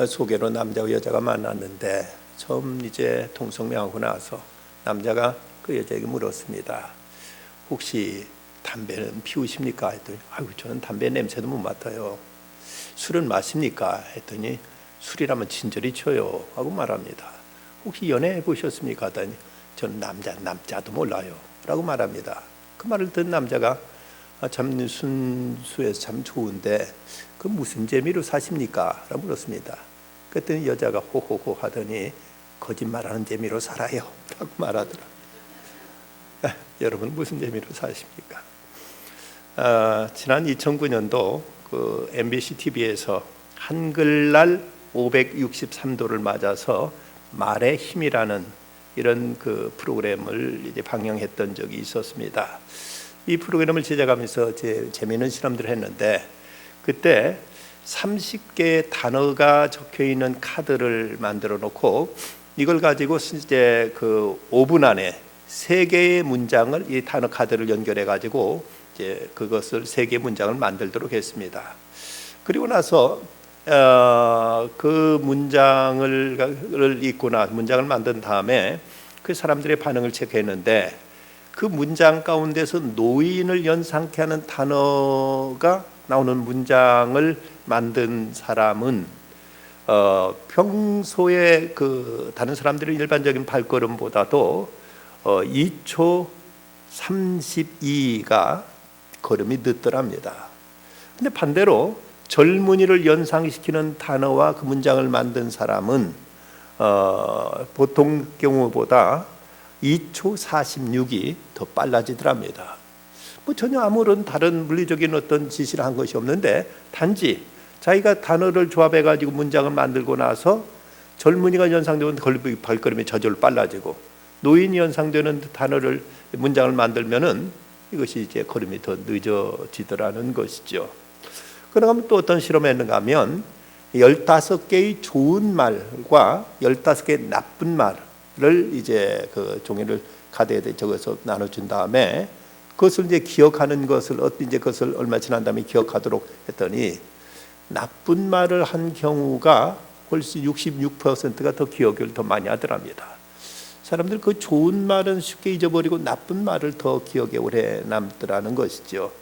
소개로 남자와 여자가 만났는데 처음 이제 통성명하고 나서 남자가 그 여자에게 물었습니다. 혹시 담배는 피우십니까? 했더니 아유 저는 담배 냄새도 못 맡아요. 술은 마십니까? 했더니 술이라면 친절히 쳐요 하고 말합니다. 혹시 연애해 보셨습니까? 하더니 저는 남자도 몰라요 라고 말합니다. 그 말을 듣는 남자가 참 순수해서 참 좋은데 그 무슨 재미로 사십니까? 라고 물었습니다. 그랬더니 여자가 호호호 하더니 거짓말하는 재미로 살아요 라고 말하더라. 여러분 무슨 재미로 사십니까? 지난 2009년도 그 MBC TV에서 한글날 563도를 맞아서 말의 힘이라는 이런 그 프로그램을 이제 방영했던 적이 있었습니다. 이 프로그램을 제작하면서 재미있는 실험들을 했는데 그때 30개의 단어가 적혀 있는 카드를 만들어 놓고 이걸 가지고 이제 그 5분 안에 3개의 문장을 이 단어 카드를 연결해 가지고 이제 그것을 3개의 문장을 만들도록 했습니다. 그리고 나서 그 문장을 읽거나 문장을 만든 다음에 그 사람들의 반응을 체크했는데 그 문장 가운데서 노인을 연상케 하는 단어가 나오는 문장을 만든 사람은 평소에 그 다른 사람들의 일반적인 발걸음보다도 2초 32가 걸음이 늦더랍니다. 근데 반대로 젊은이를 연상시키는 단어와 그 문장을 만든 사람은 보통 경우보다 2초 46이 더 빨라지더랍니다. 뭐 전혀 아무런 다른 물리적인 어떤 지시를 한 것이 없는데 단지 자기가 단어를 조합해 가지고 문장을 만들고 나서 젊은이가 연상되는 발걸음이 저절로 빨라지고 노인이 연상되는 단어를 문장을 만들면은 이것이 이제 걸음이 더 늦어지더라는 것이죠. 그러면 또 어떤 실험을 했는가 하면 15개의 좋은 말과 15개의 나쁜 말을 이제 그 종이를 카드에 적어서 나눠준 다음에 그것을 이제 기억하는 것을 이제 그것을 얼마 지난 다음에 기억하도록 했더니 나쁜 말을 한 경우가 훨씬 66%가 더 기억을 더 많이 하더랍니다. 사람들 그 좋은 말은 쉽게 잊어버리고 나쁜 말을 더 기억에 오래 남더라는 것이죠.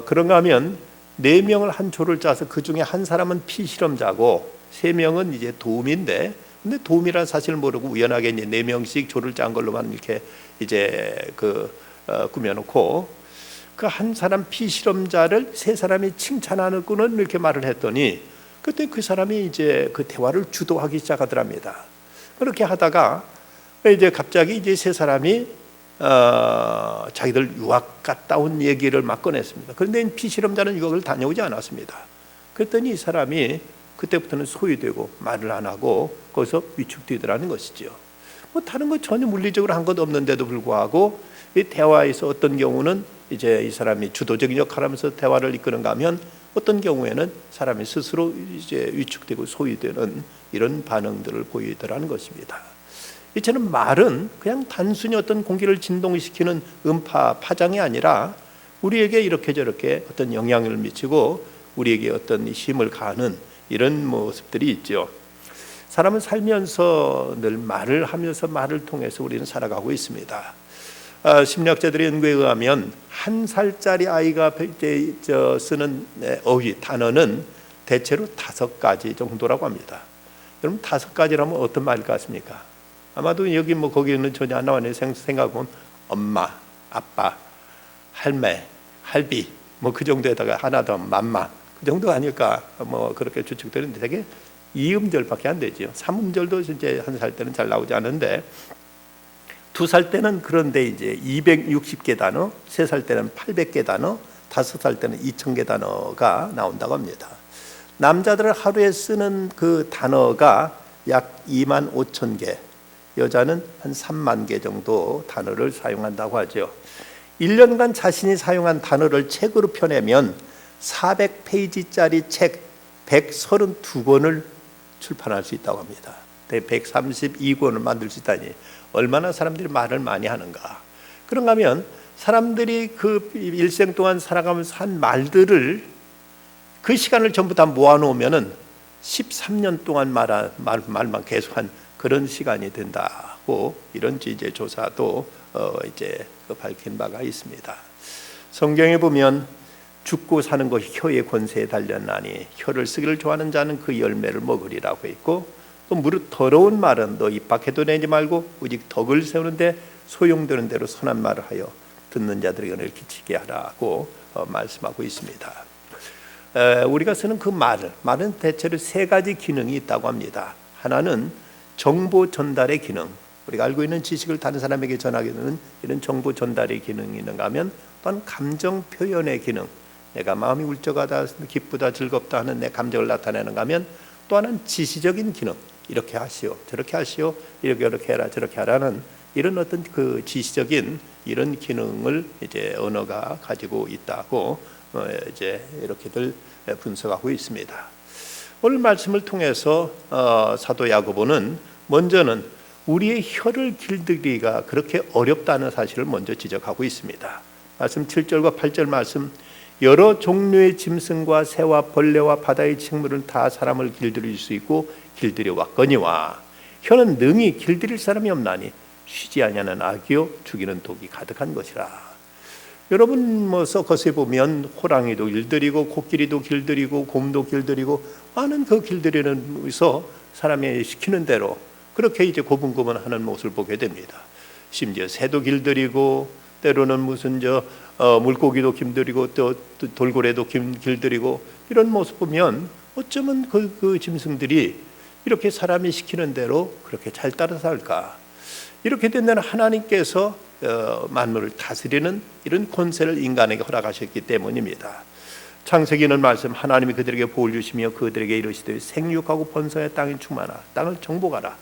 그런가 하면 4명을 한 조를 짜서 그 중에 한 사람은 피실험자고 3명은 이제 도움인데 근데 도움이란 사실을 모르고 우연하게 이제 4명씩 조를 짠 걸로만 이렇게 이제 꾸며놓고 그 한 사람 피실험자를 3사람이 칭찬하는구는 이렇게 말을 했더니 그때 그 사람이 이제 그 대화를 주도하기 시작하더랍니다. 그렇게 하다가 이제 갑자기 이제 3사람이 자기들 유학 갔다 온 얘기를 막 꺼냈습니다. 그런데 피실험자는 유학을 다녀오지 않았습니다. 그랬더니 이 사람이 그때부터는 소외되고 말을 안 하고 거기서 위축되더라는 것이죠. 뭐 다른 거 전혀 물리적으로 한 것 없는데도 불구하고 이 대화에서 어떤 경우는 이제 이 사람이 주도적인 역할을 하면서 대화를 이끄는가 하면 어떤 경우에는 사람이 스스로 이제 위축되고 소외되는 이런 반응들을 보이더라는 것입니다. 이처럼 말은 그냥 단순히 어떤 공기를 진동시키는 음파 파장이 아니라 우리에게 이렇게 저렇게 어떤 영향을 미치고 우리에게 어떤 힘을 가하는 이런 모습들이 있죠. 사람은 살면서 늘 말을 하면서 말을 통해서 우리는 살아가고 있습니다. 심리학자들의 연구에 의하면 1살짜리 아이가 쓰는 어휘, 단어는 대체로 5가지 정도라고 합니다. 여러분 5가지라면 어떤 말일 것 같습니까? 아마도 여기 뭐 거기는 전혀 안 나와요. 생각해보면 엄마, 아빠, 할매, 할비 뭐 그 정도에다가 하나 더 맘마 그 정도 아닐까 뭐 그렇게 추측되는데 되게 2음절밖에 안 되죠. 3음절도 이제 1살 때는 잘 나오지 않은데 2살 때는 그런데 이제 260개 단어, 3살 때는 800개 단어, 5살 때는 2000개 단어가 나온다고 합니다. 남자들 하루에 쓰는 그 단어가 약 25,000개, 여자는 한 3만 개 정도 단어를 사용한다고 하죠. 1년간 자신이 사용한 단어를 책으로 펴내면 400페이지짜리 책 132권을 출판할 수 있다고 합니다. 132권을 만들 수 있다니 얼마나 사람들이 말을 많이 하는가. 그런가 하면 사람들이 그 일생 동안 살아가면서 한 말들을 그 시간을 전부 다 모아놓으면은 13년 동안 말만 계속한 그런 시간이 된다고 이런 이제 조사도 이제 밝힌 바가 있습니다. 성경에 보면 죽고 사는 것이 혀의 권세에 달렸나니 혀를 쓰기를 좋아하는 자는 그 열매를 먹으리라고 했고, 또 무릇 더러운 말은 너 입 밖에도 내지 말고 오직 덕을 세우는데 소용되는 대로 선한 말을 하여 듣는 자들에게 은혜를 끼치게 하라고 말씀하고 있습니다. 우리가 쓰는 그 말은 대체로 세 가지 기능이 있다고 합니다. 하나는 정보 전달의 기능, 우리가 알고 있는 지식을 다른 사람에게 전하게 되는 이런 정보 전달의 기능이 있는가 하면, 또한 감정 표현의 기능, 내가 마음이 울적하다, 기쁘다, 즐겁다 하는 내 감정을 나타내는가 하면, 또 하나는 지시적인 기능, 이렇게 하시오, 저렇게 하시오, 이렇게 해라, 저렇게 하라는 이런 어떤 그 지시적인 이런 기능을 이제 언어가 가지고 있다고 이제 이렇게들 분석하고 있습니다. 오늘 말씀을 통해서 사도 야고보는 먼저는 우리의 혀를 길들이기가 그렇게 어렵다는 사실을 먼저 지적하고 있습니다. 말씀 7절과 8절 말씀, 여러 종류의 짐승과 새와 벌레와 바다의 식물은 다 사람을 길들일 수 있고 길들여 왔거니와 혀는 능히 길들일 사람이 없나니 쉬지 아니하는 악이요 죽이는 독이 가득한 것이라. 여러분 서커스에 보면 호랑이도 길들이고 코끼리도 길들이고 곰도 길들이고 많은 그 길들이는 것에서 사람이 시키는 대로 그렇게 이제 고분고분하는 모습을 보게 됩니다. 심지어 새도 길들이고 때로는 무슨 물고기도 길들이고 또 돌고래도 길들이고 이런 모습 보면 어쩌면 그 짐승들이 이렇게 사람이 시키는 대로 그렇게 잘 따라 살까? 이렇게 된다면 하나님께서 만물을 다스리는 이런 권세를 인간에게 허락하셨기 때문입니다. 창세기는 말씀, 하나님이 그들에게 복을 주시며 그들에게 이르시되 생육하고 번성해 땅에 충만하라, 땅을 정복하라,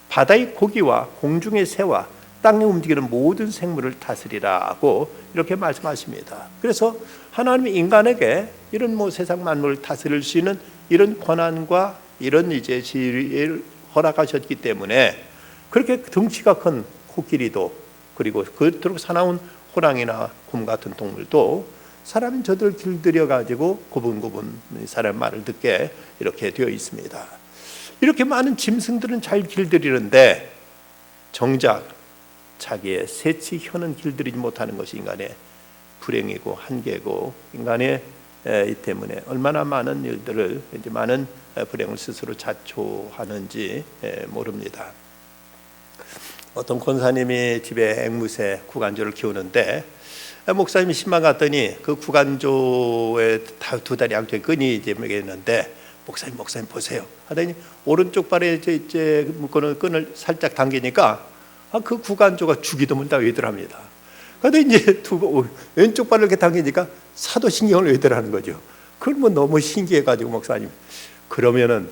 바다의 고기와 공중의 새와 땅에 움직이는 모든 생물을 다스리라고 이렇게 말씀하십니다. 그래서 하나님이 인간에게 이런 세상 만물을 다스릴 수 있는 이런 권한과 이런 이제 지위를 허락하셨기 때문에 그렇게 덩치가 큰 코끼리도 그리고 그토록 사나운 호랑이나 곰 같은 동물도 사람이 저들 길들여 가지고 고분고분 사람 말을 듣게 이렇게 되어 있습니다. 이렇게 많은 짐승들은 잘 길들이는데 정작 자기의 새치 혀는 길들이지 못하는 것이 인간의 불행이고 한계고 인간의 이 때문에 얼마나 많은 일들을 이제 많은 불행을 스스로 자초하는지 모릅니다. 어떤 권사님이 집에 앵무새 구간조를 키우는데 목사님이 신방 갔더니 그 구간조에 두 다리 양쪽에 끈이 이제 매겼는데 목사님 보세요 하더니 오른쪽 발에 이제 묶어놓은 끈을 살짝 당기니까 그 구간조가 주기도문 다 외더랍니다. 그런데 이제 왼쪽 발을 이렇게 당기니까 사도신경을 외더라는 거죠. 그걸 뭐 너무 신기해가지고 목사님, 그러면은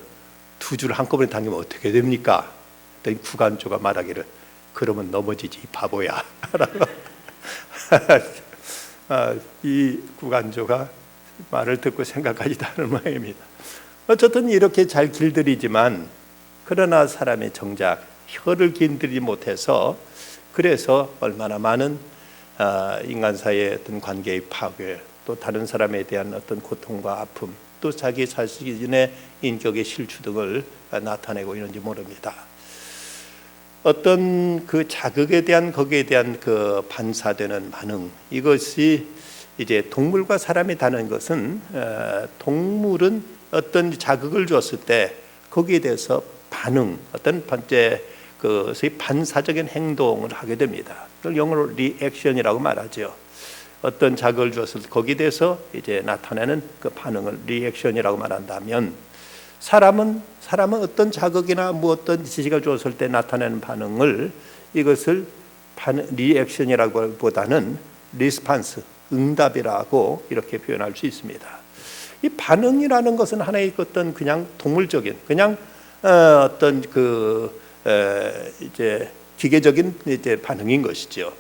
두 줄 한꺼번에 당기면 어떻게 됩니까? 그랬더니 구간조가 말하기를, 그러면 넘어지지 바보야. 이 구간조가 말을 듣고 생각하지도 않은 모양입니다. 어쨌든 이렇게 잘 길들이지만 그러나 사람의 정작 혀를 길들이지 못해서 그래서 얼마나 많은 인간 사이의 어떤 관계의 파괴, 또 다른 사람에 대한 어떤 고통과 아픔, 또 자기 자신의 인격의 실추 등을 나타내고 있는지 모릅니다. 어떤 그 자극에 대한 거기에 대한 그 반사되는 반응, 이것이 이제 동물과 사람이 다른 것은 동물은 어떤 자극을 줬을 때 거기에 대해서 반응, 어떤 번째 그것의 반사적인 행동을 하게 됩니다. 그걸 영어로 리액션이라고 말하죠. 어떤 자극을 줬을 때 거기에 대해서 이제 나타내는 그 반응을 리액션이라고 말한다면, 사람은 어떤 자극이나 뭐 어떤 지시가 줬을 때 나타내는 반응을 이것을 리액션이라고 보다는 리스판스, 응답이라고 이렇게 표현할 수 있습니다. 이 반응이라는 것은 하나의 어떤 그냥 동물적인 그냥 어떤 이제 기계적인 이제 반응인 것이죠.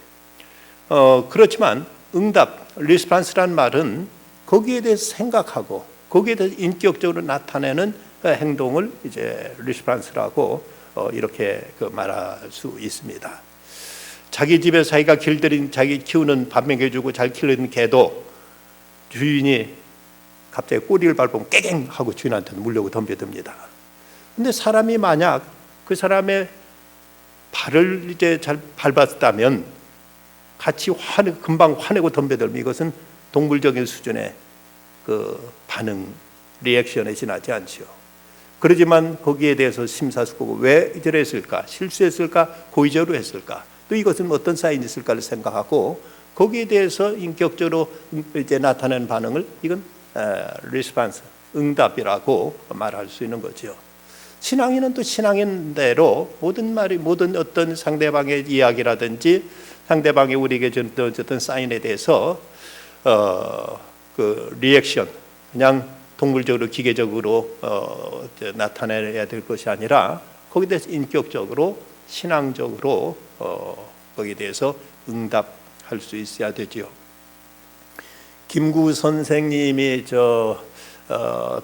그렇지만 응답, 리스판스란 말은 거기에 대해서 생각하고 거기에 대해서 인격적으로 나타내는 행동을 이제 리스판스라고 이렇게 말할 수 있습니다. 자기 집에 자기가 길들인 자기 키우는 밥 먹여주고 잘 키우는 개도 주인이 갑자기 꼬리를 밟으면 깨갱 하고 주인한테 물려고 덤벼듭니다. 근데 사람이 만약 그 사람의 발을 이제 잘 밟았다면 같이 금방 화내고 덤벼들면 이것은 동물적인 수준의 그 반응, 리액션에 지나지 않죠. 그러지만 거기에 대해서 심사숙고하고 왜 이랬을까? 실수했을까? 고의적으로 했을까? 또 이것은 어떤 사인이 있을까를 생각하고 거기에 대해서 인격적으로 이제 나타내는 반응을 이건 리스판스, 응답이라고 말할 수 있는 거죠. 신앙인은 또 신앙인대로 모든 어떤 상대방의 이야기라든지 상대방이 우리에게 준 어떤 사인에 대해서 그 리액션, 그냥 동물적으로 기계적으로 나타내야 될 것이 아니라 거기에 대해서 인격적으로 신앙적으로 거기에 대해서 응답할 수 있어야 되죠. 김구 선생님이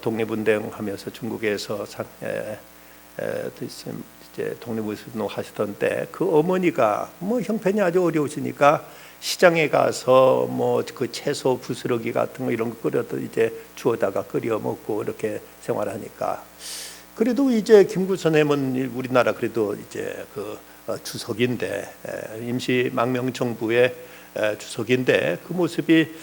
독립운동하면서 중국에서 이제 독립운동 하시던 때 그 어머니가 뭐 형편이 아주 어려우시니까 시장에 가서 뭐 그 채소 부스러기 같은 거 이런 거 끓여도 이제 주워다가 끓여 먹고 이렇게 생활하니까 그래도 이제 김구 선생님은 우리나라 그래도 이제 그 주석인데 임시 망명 정부의 주석인데 그 모습이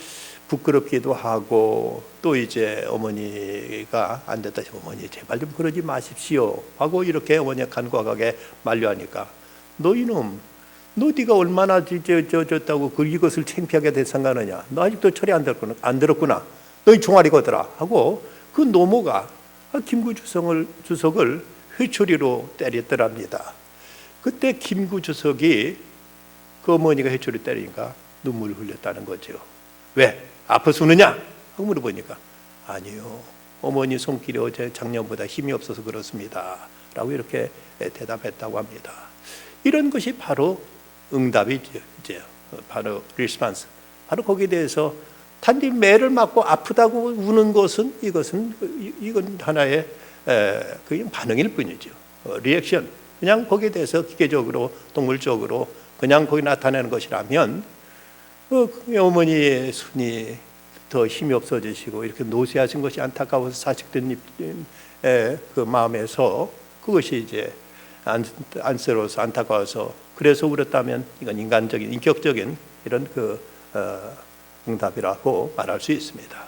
부끄럽기도 하고 또 이제 어머니가 안 됐다 어머니 제발 좀 그러지 마십시오 하고 이렇게 어머니가 간과하게 만류하니까 너 이놈 너 네가 얼마나 졌다고 이것을 창피하게 생각하느냐 너 아직도 처리 안 들었구나 너희 종아리 거더라 하고 그 노모가 김구 주석을 회초리로 때렸더랍니다. 그때 김구 주석이 그 어머니가 회초리 때리니까 눈물을 흘렸다는 거죠. 왜? 아파서 우느냐? 하고 물어보니까 아니요. 어머니 손길이 어제 작년보다 힘이 없어서 그렇습니다. 라고 이렇게 대답했다고 합니다. 이런 것이 바로 응답이죠. 이제 바로 리스판스. 바로 거기에 대해서 단지 매를 맞고 아프다고 우는 것은 이건 하나의 그냥 반응일 뿐이죠. 리액션. 그냥 거기에 대해서 기계적으로 동물적으로 그냥 거기 나타내는 것이라면 어머니의 손이 더 힘이 없어지시고 이렇게 노쇠하신 것이 안타까워서 사식된 그 마음에서 그것이 이제 안쓰러워서 안타까워서 그래서 울었다면 이건 인간적인 인격적인 이런 그 응답이라고 말할 수 있습니다.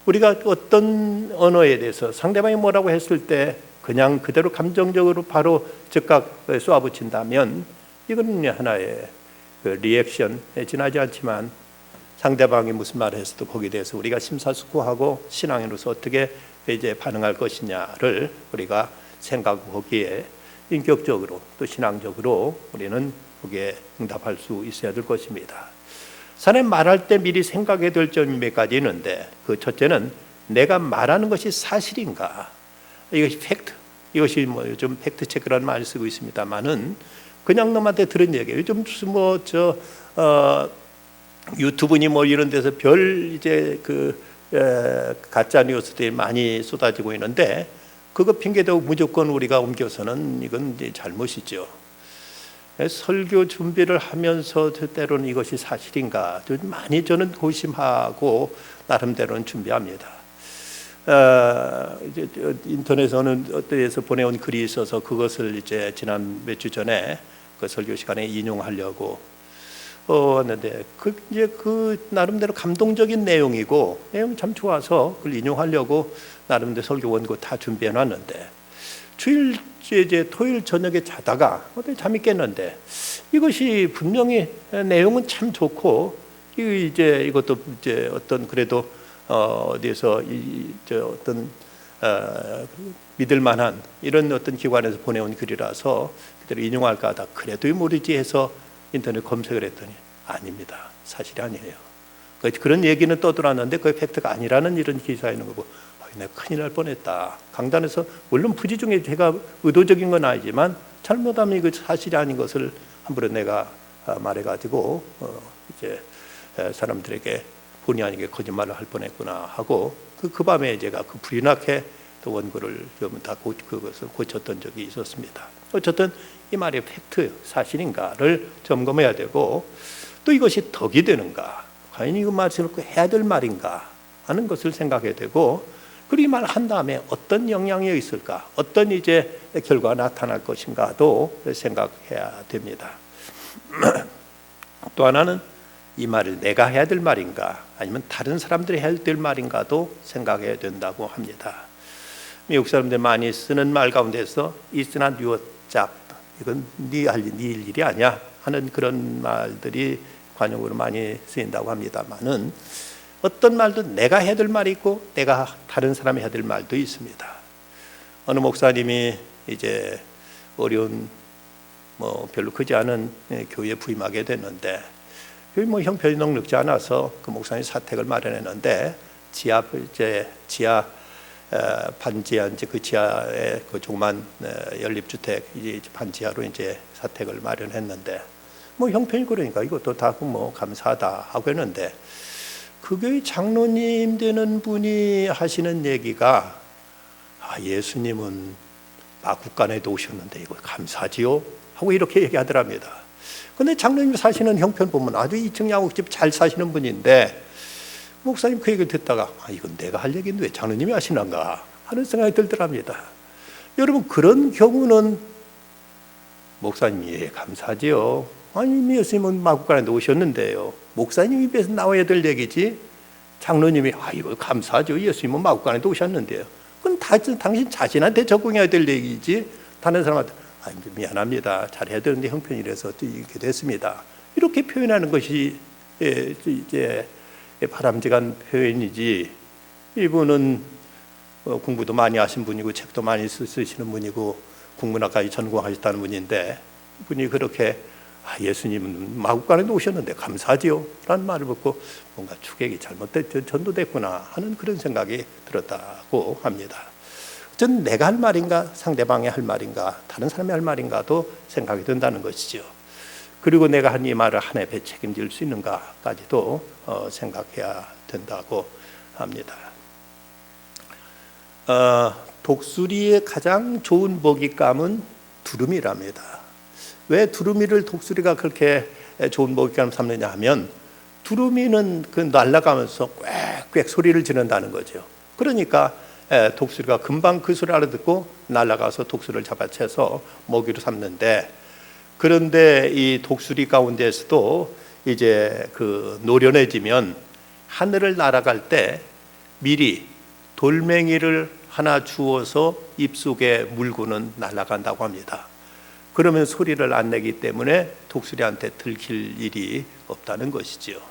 우리가 어떤 언어에 대해서 상대방이 뭐라고 했을 때 그냥 그대로 감정적으로 바로 즉각 쏘아붙인다면 이건 하나의 그 리액션에 지나지 않지만 상대방이 무슨 말을 했어도 거기에 대해서 우리가 심사숙고하고 신앙인으로서 어떻게 이제 반응할 것이냐를 우리가 생각하고 거기에 인격적으로 또 신앙적으로 우리는 거기에 응답할 수 있어야 될 것입니다. 사람 말할 때 미리 생각해야 될 점이 몇 가지 있는데 그 첫째는 내가 말하는 것이 사실인가? 이것이 팩트. 이것이 뭐 요즘 팩트 체크라는 말을 쓰고 있습니다만은 그냥 놈한테 들은 얘기예요. 요즘 유튜브니 뭐 이런 데서 별 이제 그 가짜 뉴스들이 많이 쏟아지고 있는데 그거 핑계대고 무조건 우리가 옮겨서는 이건 이제 잘못이죠. 설교 준비를 하면서 때로는 이것이 사실인가 좀 많이 저는 고심하고 나름대로는 준비합니다. 이제 인터넷에 어느 데에서 보내온 글이 있어서 그것을 이제 지난 몇 주 전에 그 설교 시간에 인용하려고 왔는데 이제 그 나름대로 감동적인 내용이고 내용이 참 좋아서 그걸 인용하려고 나름대로 설교 원고 다 준비해 놨는데 토요일 저녁에 자다가 어떻게 잠이 깼는데 이것이 분명히 내용은 참 좋고 이것도 이제 어떤 그래도 어디서 어떤 믿을 만한 이런 어떤 기관에서 보내온 글이라서 그대로 인용할까 하다 그래도 모르지 해서 인터넷 검색을 했더니 아닙니다. 사실이 아니에요. 그런 얘기는 떠들었는데 그게 팩트가 아니라는 이런 기사가 있는 거고 내가 큰일 날 뻔했다. 강단에서 물론 부지 중에 제가 의도적인 건 아니지만 잘못하면 이거 사실이 아닌 것을 함부로 내가 말해가지고 이제 사람들에게 본의 아니게 거짓말을 할 뻔했구나 하고 그 밤에 제가 그 불이 나게 또 원고를 좀 다 그것을 고쳤던 적이 있었습니다. 어쨌든 이 말이 팩트 사실인가를 점검해야 되고 또 이것이 덕이 되는가 과연 이거 말씀을 해야 될 말인가 하는 것을 생각해야 되고, 그리고 이 말 한 다음에 어떤 영향이 있을까, 어떤 이제 결과가 나타날 것인가도 생각해야 됩니다. 또 하나는 이 말을 내가 해야 될 말인가 아니면 다른 사람들이 해야 될 말인가도 생각해야 된다고 합니다. 미국 사람들 많이 쓰는 말 가운데서 It's not your job, 이건 네 일이 아니야 하는 그런 말들이 관용으로 많이 쓰인다고 합니다만은, 어떤 말도 내가 해야 될 말이 있고 내가 다른 사람이 해야 될 말도 있습니다. 어느 목사님이 이제 어려운 별로 크지 않은 교회에 부임하게 됐는데, 형편이 넉넉지 않아서 그 목사님이 사택을 마련했는데, 지하 반지하 이제 그 지하에 그 조그만 연립주택 이제 반지하로 이제 사택을 마련했는데, 형편이 그러니까 이것도 다 감사하다 하고 했는데, 그 교회 장로님 되는 분이 하시는 얘기가, 예수님은 마국간에도 오셨는데 이거 감사지요 하고 이렇게 얘기하더랍니다. 근데 장로님 사시는 형편 보면 아주 2층 양옥집 잘 사시는 분인데, 목사님 그 얘기를 듣다가 이건 내가 할 얘기인데 왜 장로님이 하시는가 하는 생각이 들더랍니다. 여러분, 그런 경우는 목사님이 예, 감사지요. 아니 예수님은 마국간에도 오셨는데요. 목사님 입에서 나와야 될 얘기지, 장로님이 이거 감사하죠. 예수님은 마국간에도 오셨는데요. 그건 당신 자신한테 적응해야 될 얘기지, 다른 사람한테 미안합니다. 잘해야 되는데 형편이라서 이렇게 됐습니다. 이렇게 표현하는 것이 이제 바람직한 표현이지, 이분은 공부도 많이 하신 분이고 책도 많이 쓰시는 분이고 국문학까지 전공하셨다는 분인데, 이분이 그렇게 예수님은 마국간에도 오셨는데 감사하지요 라는 말을 듣고 뭔가 추격이 잘못됐죠, 전도됐구나 하는 그런 생각이 들었다고 합니다. 전 내가 할 말인가 상대방이 할 말인가 다른 사람이 할 말인가도 생각이 든다는 것이죠. 그리고 내가 한 이 말을 한 해에 책임질 수 있는가까지도 생각해야 된다고 합니다. 독수리의 가장 좋은 먹잇감은 두루미랍니다. 왜 두루미를 독수리가 그렇게 좋은 먹잇감 삼느냐 하면, 두루미는 그 날아가면서 꽥꽥 소리를 지른다는 거죠. 그러니까 독수리가 금방 그 소리를 알아듣고 날아가서 독수리를 잡아채서 먹이로 삼는데, 그런데 이 독수리 가운데서도 이제 그 노련해지면 하늘을 날아갈 때 미리 돌멩이를 하나 주워서 입속에 물고는 날아간다고 합니다. 그러면 소리를 안 내기 때문에 독수리한테 들킬 일이 없다는 것이죠.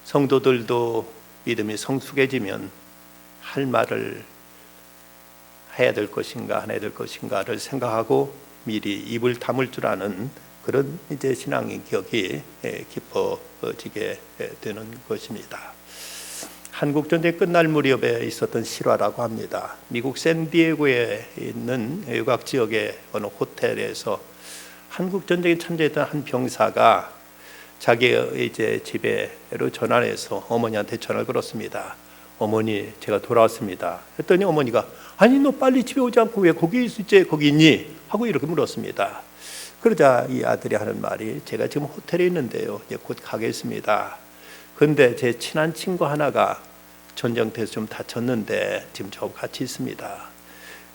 성도들도 믿음이 성숙해지면 할 말을 해야 될 것인가 안 해야 될 것인가를 생각하고 미리 입을 다물 줄 아는 그런 이제 신앙의 격이 깊어지게 되는 것입니다. 한국 전쟁 끝날 무렵에 있었던 실화라고 합니다. 미국 샌디에고에 있는 외곽 지역의 어느 호텔에서 한국 전쟁에 참전했던 한 병사가 자기 이제 집에로 전화해서 어머니한테 전화를 걸었습니다. 어머니, 제가 돌아왔습니다. 했더니 어머니가 아니 너 빨리 집에 오지 않고 왜 거기 있니? 하고 이렇게 물었습니다. 그러자 이 아들이 하는 말이, 제가 지금 호텔에 있는데요, 이제 곧 가겠습니다. 근데 제 친한 친구 하나가 전쟁터에서 좀 다쳤는데 지금 저하고 같이 있습니다.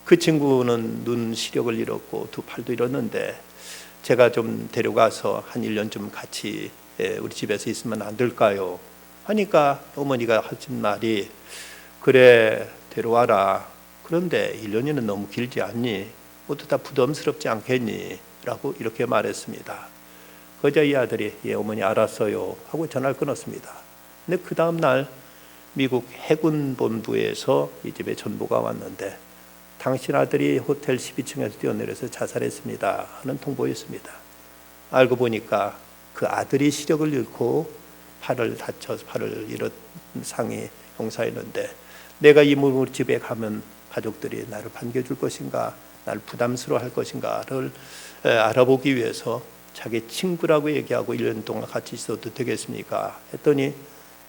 그 친구는 눈 시력을 잃었고 두 팔도 잃었는데 제가 좀 데려가서 한 1년쯤 같이 우리 집에서 있으면 안 될까요? 하니까 어머니가 하신 말이, 그래 데려와라. 그런데 1년이면 너무 길지 않니? 모두 다 부담스럽지 않겠니? 라고 이렇게 말했습니다. 그러자 이 아들이 예 어머니 알았어요 하고 전화를 끊었습니다. 근데 그 다음 날 미국 해군 본부에서 이 집에 전보가 왔는데, 당신 아들이 호텔 12층에서 뛰어내려서 자살했습니다 하는 통보였습니다. 알고 보니까 그 아들이 시력을 잃고 팔을 잃은 상이 형사였는데, 내가 이 몸으로 집에 가면 가족들이 나를 반겨줄 것인가, 나를 부담스러워할 것인가를 알아보기 위해서 자기 친구라고 얘기하고 1년 동안 같이 있어도 되겠습니까? 했더니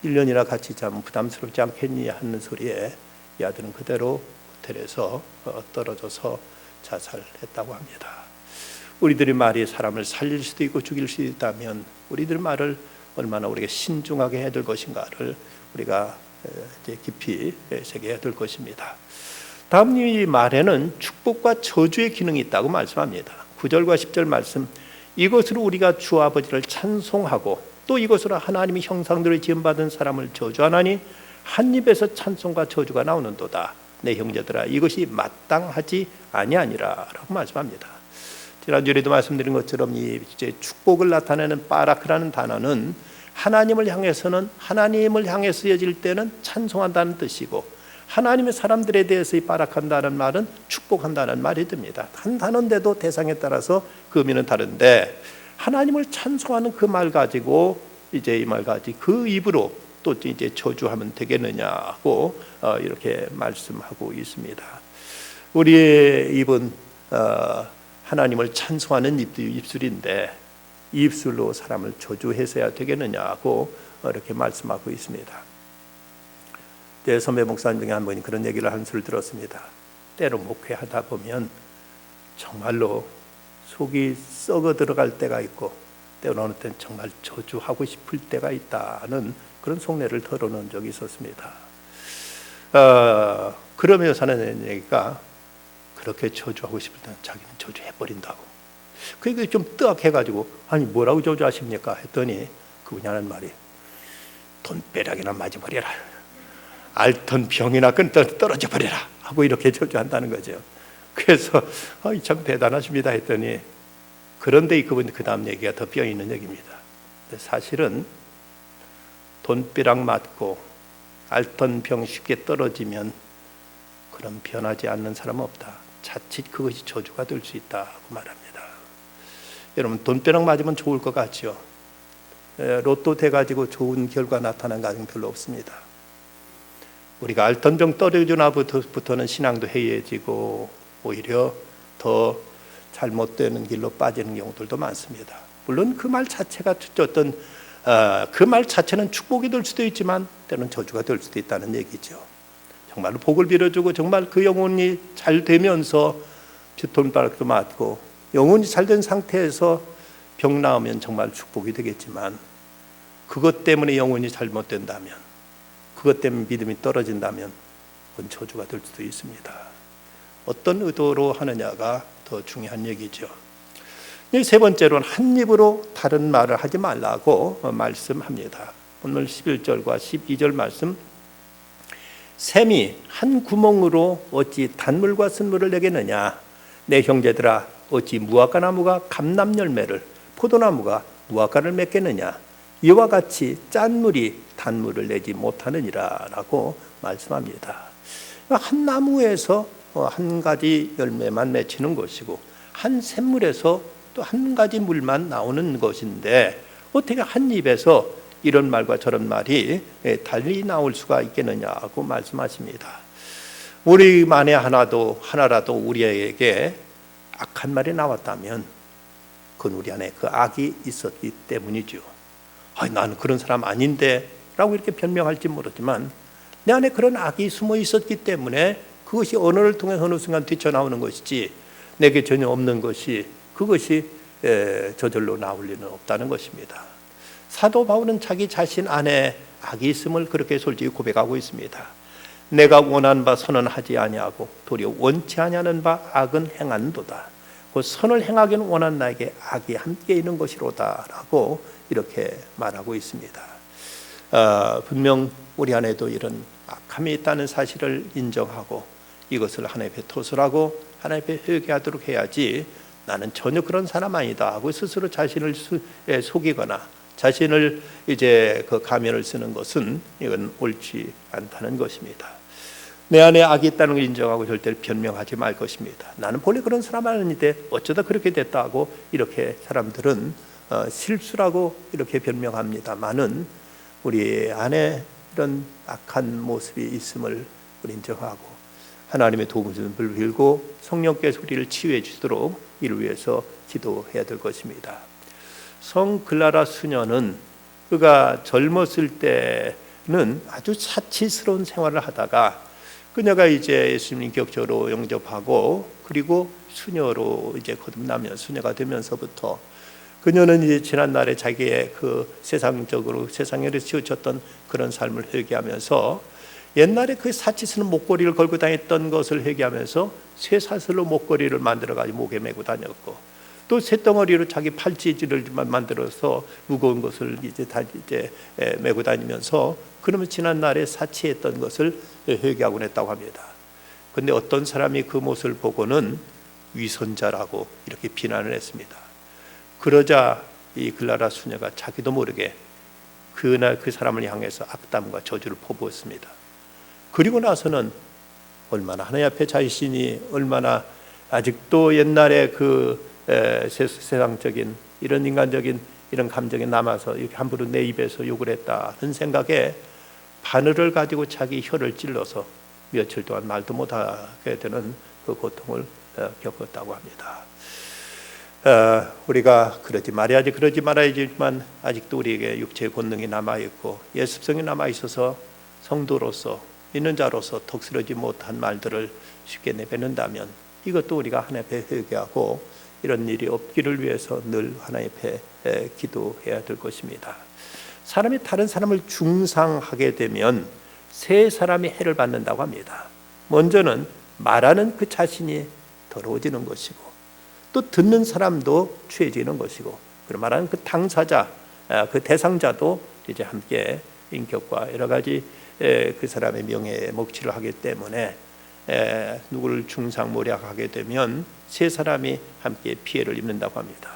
1년이나 같이 있자면 부담스럽지 않겠니? 하는 소리에 이 아들은 그대로 호텔에서 떨어져서 자살했다고 합니다. 우리들의 말이 사람을 살릴 수도 있고 죽일 수도 있다면 우리들 말을 얼마나 우리가 신중하게 해야 될 것인가를 우리가 이제 깊이 새겨야 될 것입니다. 다음 이 말에는 축복과 저주의 기능이 있다고 말씀합니다. 9절과 10절 말씀, 이것으로 우리가 주 아버지를 찬송하고 또 이것으로 하나님의 형상대로 지음받은 사람을 저주하나니 한 입에서 찬송과 저주가 나오는도다. 내 형제들아, 이것이 마땅하지 아니하니라 라고 말씀합니다. 지난주에도 말씀드린 것처럼 이 이제 축복을 나타내는 바라크라는 단어는 하나님을 향해 쓰여질 때는 찬송한다는 뜻이고, 하나님의 사람들에 대해서 이 바라크한다는 말은 축복한다는 말이 됩니다. 한 단어인데도 대상에 따라서 그 의미는 다른데, 하나님을 찬송하는 그 말 가지고 이제 이 말 가지고 그 입으로 또 이제 저주하면 되겠느냐고 이렇게 말씀하고 있습니다. 우리의 입은 하나님을 찬송하는 입술인데 이 입술로 사람을 저주해서야 되겠느냐고 이렇게 말씀하고 있습니다. 제 선배 목사님 중에 한 분이 그런 얘기를 한 수를 들었습니다. 때로 목회하다 보면 정말로 속이 썩어 들어갈 때가 있고 때로는 정말 저주하고 싶을 때가 있다는 그런 속내를 털어놓은 적이 있었습니다. 그러면서 하는 얘기가, 그렇게 저주하고 싶을 때는 자기는 저주해버린다고. 그게 좀 뜨악해가지고, 아니 뭐라고 저주하십니까 했더니 그분이 하는 말이, 돈벼락이나 맞아버려라, 앓던 병이나 떨어져 버려라 하고 이렇게 저주한다는 거죠. 그래서 참 대단하십니다 했더니, 그런데 그분 그 다음 얘기가 더 뼈있는 얘기입니다. 사실은 돈벼락 맞고 앓던 병 쉽게 떨어지면 그럼 변하지 않는 사람은 없다. 자칫 그것이 저주가 될 수 있다고 말합니다. 여러분, 돈벼락 맞으면 좋을 것 같죠? 로또 돼가지고 좋은 결과 나타난 가정 별로 없습니다. 우리가 앓던 병 떨어지나부터는 신앙도 해이해지고 오히려 더 잘못되는 길로 빠지는 경우들도 많습니다. 물론 그 말 자체가 어떤 그 말 자체는 축복이 될 수도 있지만 때로는 저주가 될 수도 있다는 얘기죠. 정말로 복을 빌어주고 정말 그 영혼이 잘 되면서 돈벼락도 맞고 영혼이 잘 된 상태에서 병 나오면 정말 축복이 되겠지만, 그것 때문에 영혼이 잘못된다면, 그것 때문에 믿음이 떨어진다면 그건 저주가 될 수도 있습니다. 어떤 의도로 하느냐가 더 중요한 얘기죠. 세 번째로는 한 입으로 다른 말을 하지 말라고 말씀합니다. 오늘 11절과 12절 말씀, 샘이 한 구멍으로 어찌 단물과 쓴물을 내겠느냐, 내 형제들아, 어찌 무화과 나무가 감람 열매를, 포도나무가 무화과를 맺겠느냐, 이와 같이 짠 물이 단물을 내지 못하느니라 라고 말씀합니다. 한 나무에서 한 가지 열매만 맺히는 것이고, 한 샘물에서 또 한 가지 물만 나오는 것인데, 어떻게 한 입에서 이런 말과 저런 말이 달리 나올 수가 있겠느냐고 말씀하십니다. 우리 만에 하나라도 우리에게 악한 말이 나왔다면 그건 우리 안에 그 악이 있었기 때문이죠. 나는 그런 사람 아닌데 라고 이렇게 변명할지 모르지만, 내 안에 그런 악이 숨어 있었기 때문에 그것이 언어를 통해서 어느 순간 뛰쳐나오는 것이지, 내게 전혀 없는 것이 그것이 저절로 나올 리는 없다는 것입니다. 사도 바울은 자기 자신 안에 악이 있음을 그렇게 솔직히 고백하고 있습니다. 내가 원하는 바 선은 하지 아니하고 도리어 원치 아니하는 바 악은 행하는도다. 그 선을 행하기는 원하는 나에게 악이 함께 있는 것이로다 라고 이렇게 말하고 있습니다. 분명 우리 안에도 이런 악함이 있다는 사실을 인정하고 이것을 하나님 앞에 토설하고 하나님 앞에 회개하도록 해야지, 나는 전혀 그런 사람 아니다 하고 스스로 자신을 속이거나 자신을 이제 그 가면을 쓰는 것은 이건 옳지 않다는 것입니다. 내 안에 악이 있다는 걸 인정하고 절대로 변명하지 말 것입니다. 나는 본래 그런 사람 아닌데 어쩌다 그렇게 됐다고 이렇게 사람들은 실수라고 이렇게 변명합니다만은, 우리 안에 이런 악한 모습이 있음을 우리 인정하고 하나님의 도움을 빌고 성령께서 우리를 치유해 주시도록 이를 위해서 기도해야 될 것입니다. 성 글라라 수녀는 그가 젊었을 때는 아주 사치스러운 생활을 하다가 그녀가 이제 예수님 격적으로 영접하고 그리고 수녀로 이제 거듭나면 수녀가 되면서부터 그녀는 이제 지난날에 자기의 그 세상에서 치우쳤던 그런 삶을 회개하면서 옛날에 그 사치스는 목걸이를 걸고 다녔던 것을 회개하면서 쇠사슬로 목걸이를 만들어가지고 목에 메고 다녔고, 또 쇳덩어리로 자기 팔찌질을 만들어서 무거운 것을 이제 메고 다니면서, 그러면 지난날에 사치했던 것을 회개하곤 했다고 합니다. 그런데 어떤 사람이 그 모습을 보고는 위선자라고 이렇게 비난을 했습니다. 그러자 이 글라라 수녀가 자기도 모르게 그날 그 사람을 향해서 악담과 저주를 퍼부었습니다. 그리고 나서는 얼마나 하나님 앞에 자신이 얼마나 아직도 옛날에 그 세상적인 이런 인간적인 이런 감정에 남아서 이렇게 함부로 내 입에서 욕을 했다는 생각에 바늘을 가지고 자기 혀를 찔러서 며칠 동안 말도 못하게 되는 그 고통을 겪었다고 합니다. 우리가 그러지 말아야지만 아직도 우리에게 육체의 본능이 남아있고 예습성이 남아있어서 성도로서 믿는 자로서 덕스러지 못한 말들을 쉽게 내뱉는다면, 이것도 우리가 하나님 앞에 회개하고 이런 일이 없기를 위해서 늘 하나님 앞에 기도해야 될 것입니다. 사람이 다른 사람을 중상하게 되면 세 사람이 해를 받는다고 합니다. 먼저는 말하는 그 자신이 더러워지는 것이고, 또 듣는 사람도 취해지는 것이고, 그리고 말하는 그 당사자, 그 대상자도 이제 함께 인격과 여러 가지 그 사람의 명예에 먹칠을 하기 때문에 누구를 중상모략하게 되면 세 사람이 함께 피해를 입는다고 합니다.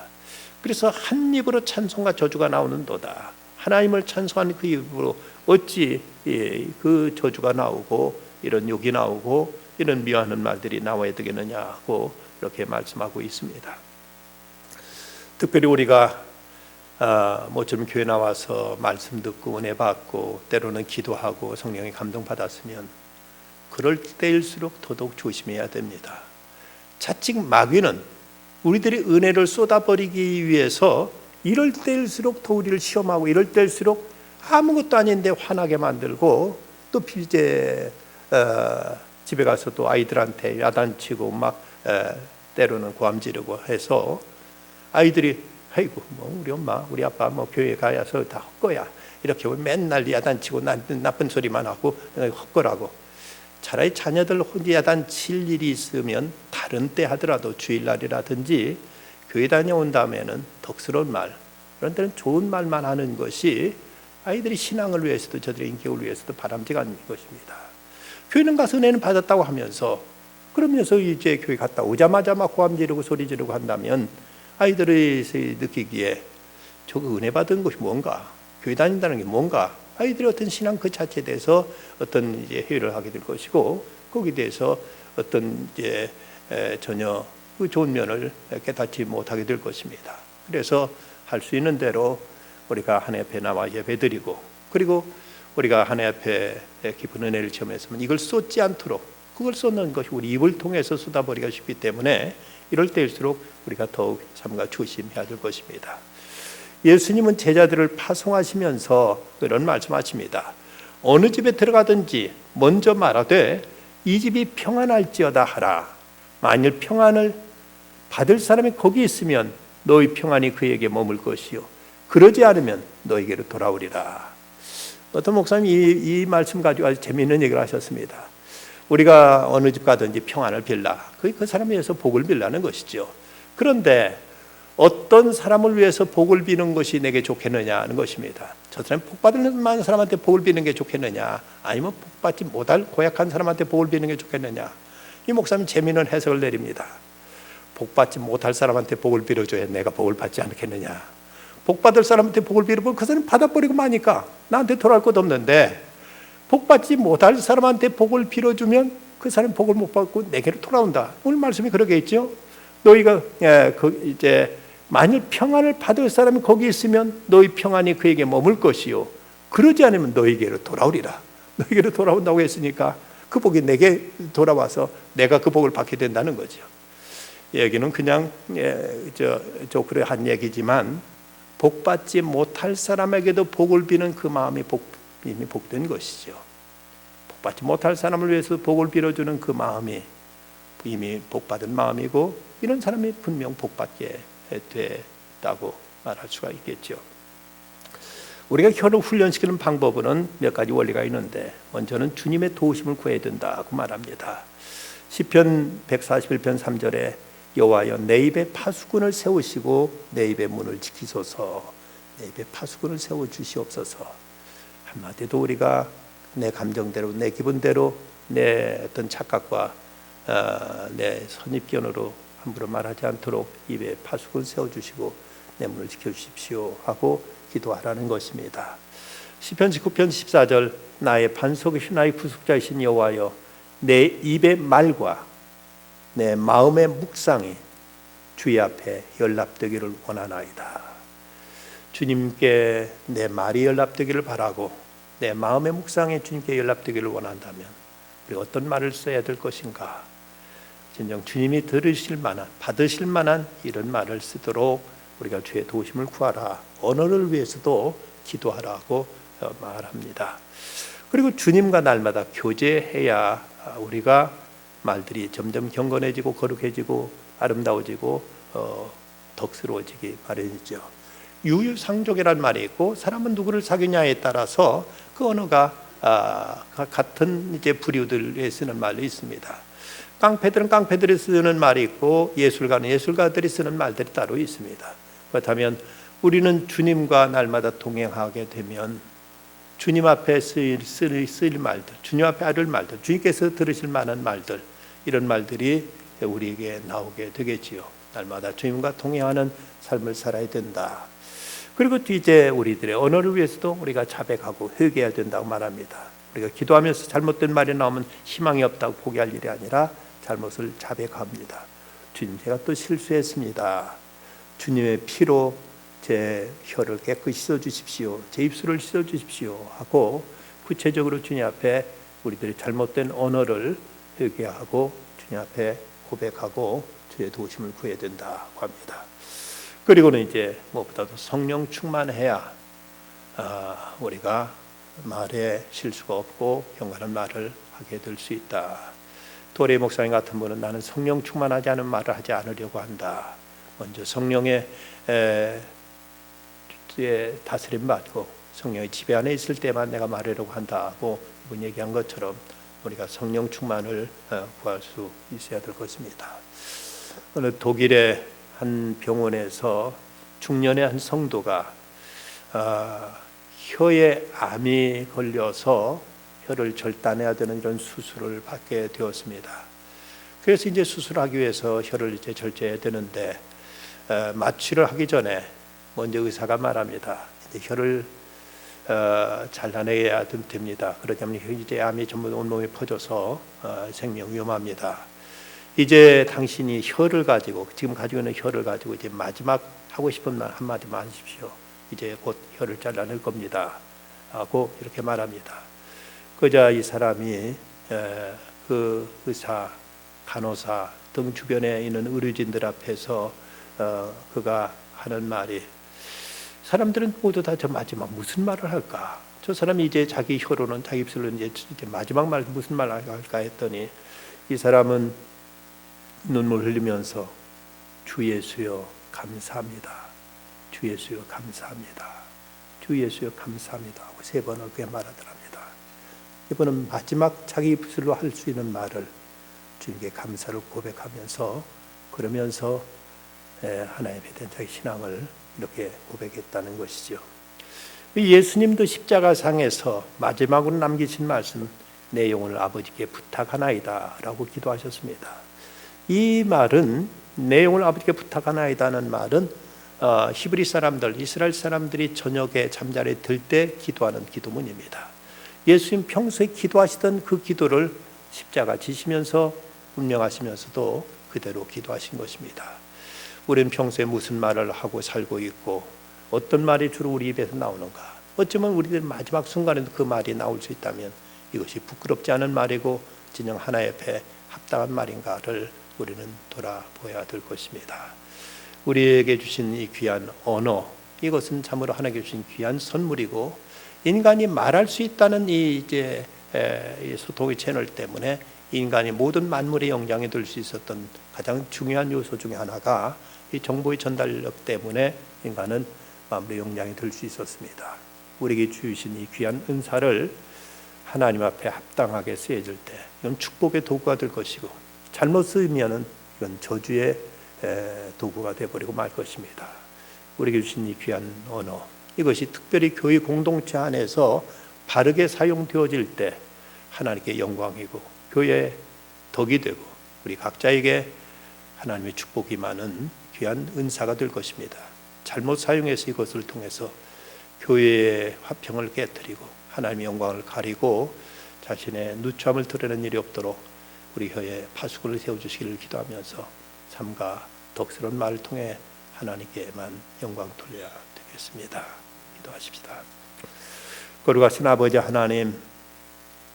그래서 한 입으로 찬송과 저주가 나오는도다. 하나님을 찬송하는 그 입으로 어찌 그 저주가 나오고 이런 욕이 나오고 이런 미워하는 말들이 나와야 되겠느냐고 이렇게 말씀하고 있습니다. 특별히 우리가 모처럼 교회 나와서 말씀 듣고 은혜 받고 때로는 기도하고 성령의 감동 받았으면 그럴 때일수록 더더욱 조심해야 됩니다. 자칫 마귀는 우리들이 은혜를 쏟아버리기 위해서 이럴 때일수록 더 우리를 시험하고, 이럴 때일수록 아무것도 아닌데 화나게 만들고, 또 이제 집에 가서 또 아이들한테 야단치고 막 때로는 고함 지르고 해서 아이들이 아이고 뭐 우리 엄마 우리 아빠 뭐 교회 가야서 다 헛거야 이렇게 맨날 야단치고 나쁜 소리만 하고 헛거라고. 차라리 자녀들 혼자 야단칠 일이 있으면 다른 때 하더라도 주일날이라든지 교회 다녀온 다음에는 덕스러운 말, 그런 때는 좋은 말만 하는 것이 아이들이 신앙을 위해서도 저들의 인격을 위해서도 바람직한 것입니다. 교회는 가서 은혜는 받았다고 하면서, 그러면서 이제 교회 갔다 오자마자 막 고함 지르고 소리 지르고 한다면 아이들이 느끼기에 저거 은혜 받은 것이 뭔가, 교회 다닌다는 게 뭔가, 아이들의 어떤 신앙 그 자체에 대해서 어떤 이제 회의를 하게 될 것이고, 거기에 대해서 어떤 이제 전혀 그 좋은 면을 깨닫지 못하게 될 것입니다. 그래서 할 수 있는 대로 우리가 하나님 앞에 나와 예배드리고, 그리고 우리가 하나님 앞에 깊은 은혜를 체험했으면 이걸 쏟지 않도록, 그걸 쏟는 것이 우리 입을 통해서 쏟아버리기가 쉽기 때문에 이럴 때일수록 우리가 더욱 삼가 조심해야 될 것입니다. 예수님은 제자들을 파송하시면서 그런 말씀하십니다. 어느 집에 들어가든지 먼저 말하되 이 집이 평안할지어다 하라. 만일 평안을 받을 사람이 거기 있으면 너희 평안이 그에게 머물 것이요 그러지 않으면 너에게로 돌아오리라. 어떤 목사님이 이 말씀 가지고 아주 재미있는 얘기를 하셨습니다. 우리가 어느 집 가든지 평안을 빌라, 그 사람에 의해서 복을 빌라는 것이죠. 그런데 어떤 사람을 위해서 복을 비는 것이 내게 좋겠느냐 하는 것입니다. 저 사람이 복받을 만한 사람한테 복을 비는 게 좋겠느냐, 아니면 복받지 못할 고약한 사람한테 복을 비는 게 좋겠느냐. 이 목사님 재미있는 해석을 내립니다. 복받지 못할 사람한테 복을 빌어줘야 내가 복을 받지 않겠느냐. 복받을 사람한테 복을 빌어보면 그 사람 받아버리고 마니까 나한테 돌아올 것 없는데, 복받지 못할 사람한테 복을 빌어주면 그 사람이 복을 못 받고 내게로 돌아온다. 오늘 말씀이 그러게 있죠. 너희가 이제 만일 평안을 받을 사람이 거기 있으면 너희 평안이 그에게 머물 것이요 그러지 않으면 너희에게로 돌아오리라. 너희에게로 돌아온다고 했으니까 그 복이 내게 돌아와서 내가 그 복을 받게 된다는 거죠. 여기는 그냥 조크를 한 얘기지만 복받지 못할 사람에게도 복을 비는 그 마음이 이미 복된 것이죠. 복받지 못할 사람을 위해서 복을 빌어주는 그 마음이 이미 복받은 마음이고, 이런 사람이 분명 복받게 됐다고 말할 수가 있겠죠. 우리가 혀를 훈련시키는 방법은 몇 가지 원리가 있는데 먼저는 주님의 도우심을 구해야 된다고 말합니다. 시편 141편 3절에 여호와여 내 입에 파수꾼을 세우시고 내 입의 문을 지키소서. 내 입에 파수꾼을 세워주시옵소서. 한마디도 우리가 내 감정대로 내 기분대로 내 어떤 착각과 내 선입견으로 함부로 말하지 않도록 입에 파수꾼 세워주시고 내 문을 지켜주십시오 하고 기도하라는 것입니다. 시편 19편 14절 나의 반석이신 나의 구속자이신 여호와여 내 입의 말과 내 마음의 묵상이 주의 앞에 연락되기를 원하나이다. 주님께 내 말이 연락되기를 바라고 내 마음의 묵상이 주님께 연락되기를 원한다면 우리 어떤 말을 써야 될 것인가? 진정 주님이 들으실 만한 받으실 만한 이런 말을 쓰도록 우리가 주의 도우심을 구하라. 언어를 위해서도 기도하라고 말합니다. 그리고 주님과 날마다 교제해야 우리가 말들이 점점 경건해지고 거룩해지고 아름다워지고 덕스러워지기 마련이죠. 유유상종이라는 말이 있고 사람은 누구를 사귀냐에 따라서 그 언어가 같은 이제 부류들에 쓰는 말이 있습니다. 깡패들은 깡패들이 쓰는 말이 있고 예술가는 예술가들이 쓰는 말들이 따로 있습니다. 그렇다면 우리는 주님과 날마다 동행하게 되면 주님 앞에 쓰일 말들, 주님 앞에 하릴 말들, 주님께서 들으실 만한 말들, 이런 말들이 우리에게 나오게 되겠지요. 날마다 주님과 동행하는 삶을 살아야 된다. 그리고 이제 우리들의 언어를 위해서도 우리가 자백하고 회개해야 된다고 말합니다. 우리가 기도하면서 잘못된 말이 나오면 희망이 없다고 포기할 일이 아니라 잘못을 자백합니다. 주님, 제가 또 실수했습니다. 주님의 피로 제 혀를 깨끗이 씻어주십시오. 제 입술을 씻어주십시오 하고 구체적으로 주님 앞에 우리들의 잘못된 언어를 회개하고 주님 앞에 고백하고 주의 도우심을 구해야 된다고 합니다. 그리고는 이제 무엇보다도 성령 충만해야 우리가 말에 실수가 없고 경건한 말을 하게 될 수 있다. 도레 목사님 같은 분은 나는 성령 충만하지 않은 말을 하지 않으려고 한다. 먼저 성령의 다스림 받고 성령의 지배 안에 있을 때만 내가 말하려고 한다고 이분 얘기한 것처럼 우리가 성령 충만을 구할 수 있어야 될 것입니다. 어느 독일의 한 병원에서 중년의 한 성도가 혀에 암이 걸려서 혀를 절단해야 되는 이런 수술을 받게 되었습니다. 그래서 이제 수술하기 위해서 혀를 이제 절제해야 되는데 마취를 하기 전에 먼저 의사가 말합니다. 이제 혀를 잘라내야 됩니다. 그러자면 이제 암이 전부 온몸에 퍼져서 생명 위험합니다. 이제 당신이 혀를 가지고 지금 가지고 있는 혀를 가지고 이제 마지막 하고 싶은 말 한마디만 하십시오. 이제 곧 혀를 잘라낼 겁니다. 하고 이렇게 말합니다. 그자 이 사람이 그 의사, 간호사 등 주변에 있는 의료진들 앞에서 그가 하는 말이 사람들은 모두 다 저 마지막 무슨 말을 할까? 저 사람이 이제 자기 혀로는 자기 입술로 이제 마지막 말 무슨 말을 할까 했더니 이 사람은 눈물 흘리면서 주 예수여 감사합니다. 주 예수여 감사합니다. 주 예수여 감사합니다 하고 3번을 그렇게 말하더랍니다. 이번은 마지막 자기 입술로 할 수 있는 말을 주님께 감사를 고백하면서 그러면서 하나님에 대한 자기 신앙을 이렇게 고백했다는 것이죠. 예수님도 십자가상에서 마지막으로 남기신 말씀 내 영혼을 아버지께 부탁하나이다 라고 기도하셨습니다. 이 말은 내 영혼을 아버지께 부탁하나이다는 말은 히브리 사람들, 이스라엘 사람들이 저녁에 잠자리에 들 때 기도하는 기도문입니다. 예수님 평소에 기도하시던 그 기도를 십자가 지시면서 운명하시면서도 그대로 기도하신 것입니다. 우리는 평소에 무슨 말을 하고 살고 있고 어떤 말이 주로 우리 입에서 나오는가? 어쩌면 우리들 마지막 순간에도 그 말이 나올 수 있다면 이것이 부끄럽지 않은 말이고 진정 하나님 앞에 합당한 말인가를 우리는 돌아보아야 될 것입니다. 우리에게 주신 이 귀한 언어, 이것은 참으로 하나님께 주신 귀한 선물이고 인간이 말할 수 있다는 이 소통의 채널 때문에 인간이 모든 만물의 영향이 될 수 있었던 가장 중요한 요소 중에 하나가 이 정보의 전달력 때문에 인간은 마음의 영향이 될 수 있었습니다. 우리에게 주신 이 귀한 은사를 하나님 앞에 합당하게 쓰여질 때 이건 축복의 도구가 될 것이고, 잘못 쓰면은 이건 저주의 도구가 되어버리고 말 것입니다. 우리에게 주신 이 귀한 언어, 이것이 특별히 교회 공동체 안에서 바르게 사용되어질 때 하나님께 영광이고 교회의 덕이 되고 우리 각자에게 하나님의 축복이 많은 귀한 은사가 될 것입니다. 잘못 사용해서 이것을 통해서 교회의 화평을 깨뜨리고 하나님의 영광을 가리고 자신의 누추함을 드러내는 일이 없도록 우리 혀에 파수꾼을 세워주시기를 기도하면서 삶과 덕스러운 말을 통해 하나님께만 영광 돌려야 되겠습니다. 기도하십시다. 거룩하신 아버지 하나님,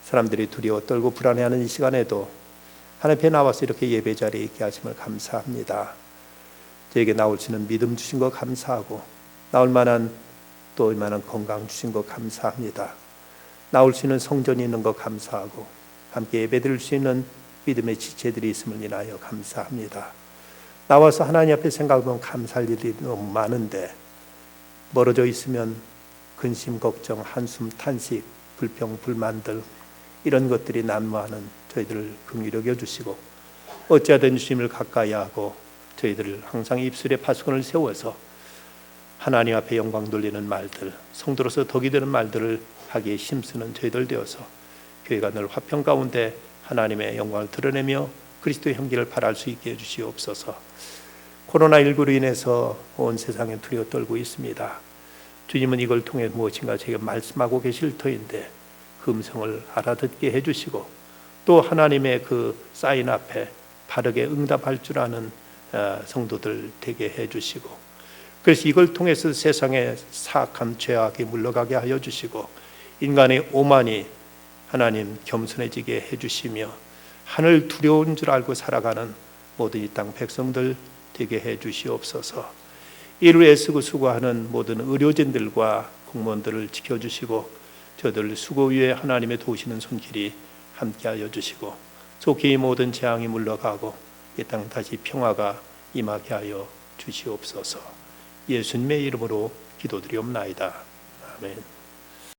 사람들이 두려워 떨고 불안해하는 이 시간에도 하나님 앞에 나와서 이렇게 예배 자리에 있게 하심을 감사합니다. 저에게 나올 수 있는 믿음 주신 것 감사하고, 나올 만한 또 이만한 건강 주신 것 감사합니다. 나올 수 있는 성전이 있는 것 감사하고, 함께 예배드릴 수 있는 믿음의 지체들이 있음을 인하여 감사합니다. 나와서 하나님 앞에 생각하면 감사할 일이 너무 많은데, 멀어져 있으면 근심, 걱정, 한숨, 탄식, 불평, 불만들, 이런 것들이 난무하는 저희들을 긍휼히 여겨주시고, 어찌하든 주님을 가까이 하고 저희들을 항상 입술에 파수꾼을 세워서 하나님 앞에 영광 돌리는 말들, 성도로서 덕이 되는 말들을 하기에 힘쓰는 저희들 되어서 교회가 늘 화평 가운데 하나님의 영광을 드러내며 그리스도의 향기를 발할 수 있게 해주시옵소서. 코로나19로 인해서 온 세상에 두려워 떨고 있습니다. 주님은 이걸 통해 무엇인가 제게 말씀하고 계실 터인데 그 음성을 알아듣게 해주시고, 또 하나님의 그 사인 앞에 바르게 응답할 줄 아는 성도들 되게 해주시고, 그래서 이걸 통해서 세상의 사악함, 죄악이 물러가게 하여 주시고, 인간의 오만이 하나님 겸손해지게 해주시며 하늘 두려운 줄 알고 살아가는 모든 이 땅 백성들 되게 해주시옵소서. 이를 애쓰고 수고하는 모든 의료진들과 공무원들을 지켜주시고, 저들 수고 위에 하나님의 도우시는 손길이 함께하여 주시고, 속히 모든 재앙이 물러가고 이 땅 다시 평화가 임하게 하여 주시옵소서. 예수님의 이름으로 기도드리옵나이다. 아멘.